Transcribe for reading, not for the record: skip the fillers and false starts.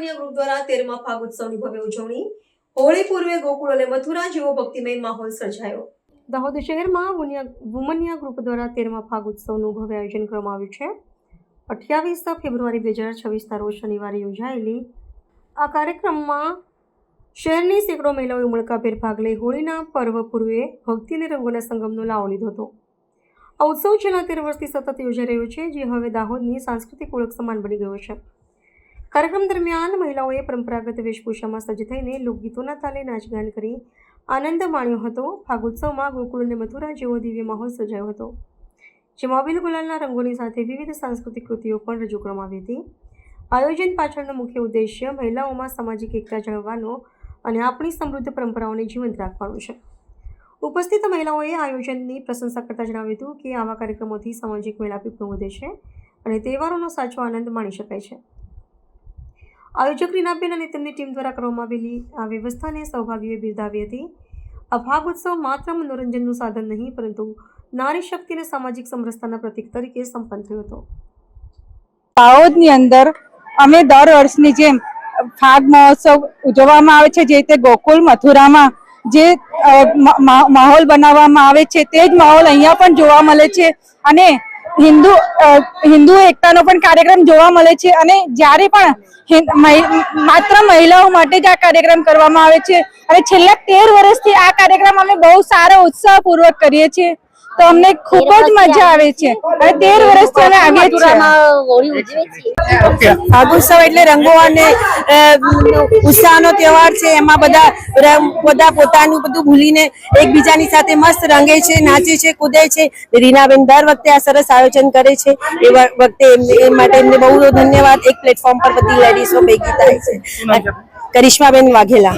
વુમનિયા group દ્વારા 13મા ફાગોત્સવની ભવ્ય ઉજવણી। હોળી પૂર્વે ગોકુળ અને મથુરા જેવો ભક્તિમય માહોલ સર્જાયો। દાહોદ શહેરમાં વુમનિયા ગ્રુપ દ્વારા 13મા ફાગોત્સવનું ભવ્ય આયોજન કરવામાં આવ્યું છે। 28 ફેબ્રુઆરી 2026 રોજ શનિવારે યોજાયેલી આ કાર્યક્રમમાં શહેરની સેંકડો મહિલાઓએ ઉમળકાભેર ભાગ લઈ હોળીના પર્વ પૂર્વે ભક્તિ અને રંગોના સંગમનો લાવો લીધો હતો। આ ઉત્સવ છેલ્લા 13 વર્ષથી સતત યોજાઈ રહ્યો છે, જે હવે દાહોદની સાંસ્કૃતિક ઓળખ સમાન બની ગયો છે। કાર્યક્રમ દરમિયાન મહિલાઓએ પરંપરાગત વેશભૂષામાં સજ્જ થઈને લોકગીતોના તાલે નાચગાન કરી આનંદ માણ્યો હતો। ફાગોત્સવમાં ગોકુળ અને મથુરા જેવો દિવ્ય માહોલ સર્જાયો હતો, જેમાં અબીલ ગુલાલના રંગોની સાથે વિવિધ સાંસ્કૃતિક કૃતિઓ પણ રજૂ કરવામાં આવી હતી। આયોજન પાછળનો મુખ્ય ઉદ્દેશ્ય મહિલાઓમાં સામાજિક એકતા જાળવવાનો અને આપણી સમૃદ્ધ પરંપરાઓને જીવંત રાખવાનું છે। ઉપસ્થિત મહિલાઓએ આયોજનની પ્રશંસા કરતા જણાવ્યું હતું કે આવા કાર્યક્રમોથી સામાજિક મેળાપી પણ વધે છે અને તહેવારોનો સાચો આનંદ માણી શકાય છે। આયોજક રીનાબેન અને તેમની ટીમ દ્વારા કરવામાં આવેલી આ વ્યવસ્થાને સહભાગીઓએ બિરદાવી હતી। આ ભાગ ઉત્સવ માત્ર મનોરંજનનું સાધન નહીં, પરંતુ નારી શક્તિ અને સામાજિક સમરસતાના પ્રતીક તરીકે સંપન્ન થયો હતો। દાહોદની અંદર અમે દર વર્ષની જેમ ફાગ મહોત્સવ ઉજવવામાં આવે છે। જે રીતે ગોકુળ મથુરામાં જે માહોલ બનાવવામાં આવે છે તે જ માહોલ અહીંયા પણ જોવા મળે છે અને હિન્દુ એકતાનો પણ કાર્યક્રમ જોવા મળે છે। અને જ્યારે પણ માત્ર મહિલાઓ માટે જ આ કાર્યક્રમ કરવામાં આવે છે અને છેલ્લા 13 વર્ષથી આ કાર્યક્રમ અમે બહુ સારો ઉત્સાહપૂર્વક કરીએ છીએ, તો અમને ખૂબ જ મજા આવે છે અને 13 વર્ષથી અમે આવીએ છીએ। ફાગોત્સવ એટલે રંગો અને ઉત્સાહનો તહેવાર છે। એમાં બધા પોતાનું બધું ભૂલીને એકબીજાની સાથે મસ્ત રંગે છે, નાચે છે, કૂદે છે। રીનાબેન દર વખતે આ સરસ આયોજન કરે છે, એ વખતે એ માટે એમને બહુ ધન્યવાદ। એક પ્લેટફોર્મ પર બધી લેડીઝો ભેગી થાય છે। કરિશ્માબેન વાઘેલા।